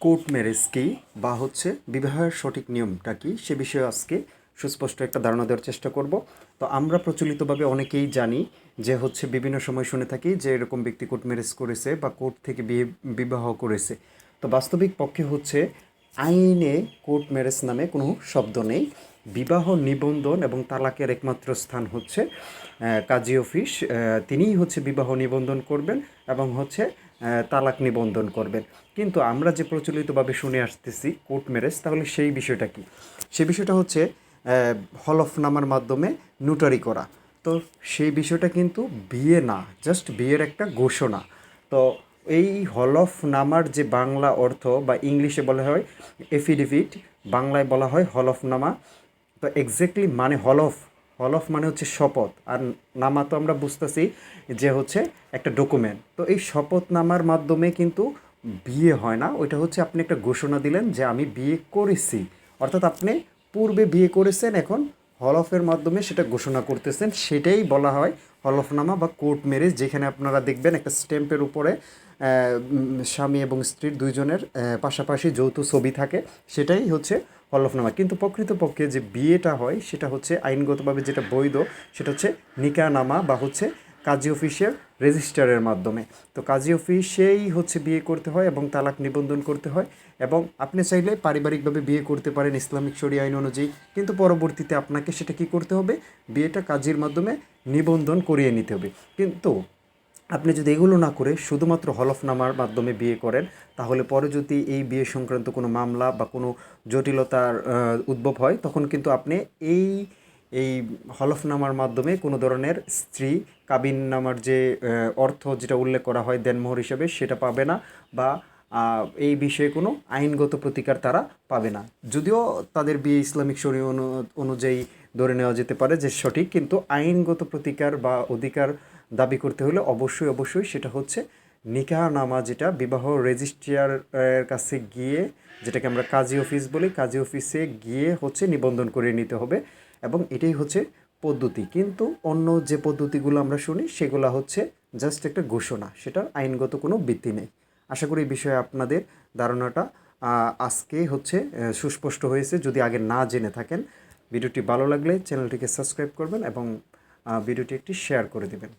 Court marriage কি বা হচ্ছে বিবাহের সঠিক নিয়মটা কি সে বিষয়ে আজকে সুস্পষ্ট একটা ধারণা দেওয়ার চেষ্টা করব। তো আমরা প্রচলিতভাবে অনেকেই জানি যে হচ্ছে বিভিন্ন সময় শুনে থাকি যে এরকম ব্যক্তি কোর্ট ম্যারেজ করেছে বা কোর্ট থেকে বিবাহ করেছে। তো বাস্তবিক পক্ষে হচ্ছে আইনে কোর্ট ম্যারেজ নামে কোনো শব্দ নেই। বিবাহ নিবন্ধন এবং তালাকের একমাত্র স্থান হচ্ছে কাজী অফিস। তিনিই হচ্ছে বিবাহ নিবন্ধন করবেন এবং হচ্ছে তালাক নিবন্ধন করবেন। কিন্তু আমরা যে প্রচলিতভাবে শুনে আসতেছি কোর্ট ম্যারেজ, তাহলে সেই বিষয়টা কি? সেই বিষয়টা হচ্ছে হলফনামার মাধ্যমে নোটারি করা। তো সেই বিষয়টা কিন্তু বিয়ে না, জাস্ট বিয়ের একটা ঘোষণা। তো এই হলফনামার যে বাংলা অর্থ বা ইংলিশে বলা হয় এফিডেভিট, বাংলায় বলা হয় হলফনামা। তো এক্স্যাক্টলি মানে হলফ, হলফ মানে হচ্ছে শপথ, আর নামা তো আমরা বুঝতেছি যে হচ্ছে একটা ডকুমেন্ট। তো এই শপথনামার মাধ্যমে কিন্তু বিয়ে হয় না, ওইটা হচ্ছে আপনি একটা ঘোষণা দিলেন যে আমি বিয়ে করেছি, অর্থাৎ আপনি পূর্বে বিয়ে করেছেন, এখন হলফের মাধ্যমে সেটা ঘোষণা করতেছেন, সেটাই বলা হয় হলফনামা বা কোর্ট ম্যারেজ। যেখানে আপনারা দেখবেন একটা স্ট্যাম্পের উপরে স্বামী এবং স্ত্রীর দুইজনের পাশাপাশি যৌথ ছবি থাকে, সেটাই হচ্ছে হলফনামা। কিন্তু প্রকৃতপক্ষে যে বিয়েটা হয় সেটা হচ্ছে আইনগতভাবে যেটা বৈধ, সেটা হচ্ছে নিকাহনামা বা হচ্ছে কাজী অফিসের রেজিস্টারের মাধ্যমে। তো কাজী অফিসেই হচ্ছে বিয়ে করতে হয় এবং তালাক নিবন্ধন করতে হয়। এবং আপনি চাইলে পারিবারিকভাবে বিয়ে করতে পারেন ইসলামিক শরিয়া আইন অনুযায়ী, কিন্তু পরবর্তীতে আপনাকে সেটা কি করতে হবে, বিয়েটা কাজীর মাধ্যমে নিবন্ধন করিয়ে নিতে হবে। কিন্তু আপনি যদি এগুলো না করে শুধুমাত্র হলফনামার মাধ্যমে বিয়ে করেন, তাহলে পরে যদি এই বিয়ে সংক্রান্ত কোনো মামলা বা কোনো জটিলতার উদ্ভব হয়, তখন কিন্তু আপনি এই এই হলফনামার মাধ্যমে কোনো ধরনের স্ত্রী কাবিননামার যে অর্থ যেটা উল্লেখ করা হয় দেনমোহর হিসেবে, সেটা পাবে না, বা এই বিষয়ে কোনো আইনগত প্রতিকার তারা পাবে না। যদিও তাদের বিয়ে ইসলামিক শরীয় অনুযায়ী ধরে নেওয়া যেতে পারে যে সঠিক, কিন্তু আইনগত প্রতিকার বা অধিকার দাবি করতে হলে অবশ্যই অবশ্যই সেটা হচ্ছে নিকাহনামা, যেটা বিবাহ রেজিস্ট্রারের কাছে গিয়ে, যেটাকে আমরা কাজী অফিস বলি, কাজী অফিসে গিয়ে হচ্ছে নিবন্ধন করে নিতে হবে। এবং এটাই হচ্ছে পদ্ধতি। কিন্তু অন্য যে পদ্ধতিগুলো আমরা শুনি সেগুলো হচ্ছে জাস্ট একটা ঘোষণা, সেটার আইনগত কোনো ভিত্তি নেই। আশা করি এই বিষয়ে আপনাদের ধারণাটা আজকে হচ্ছে সুস্পষ্ট হয়েছে। যদি আগে না জেনে থাকেন, ভিডিওটি ভালো লাগলে চ্যানেলটিকে সাবস্ক্রাইব করবেন এবং ভিডিওটি একটি শেয়ার করে দেবেন।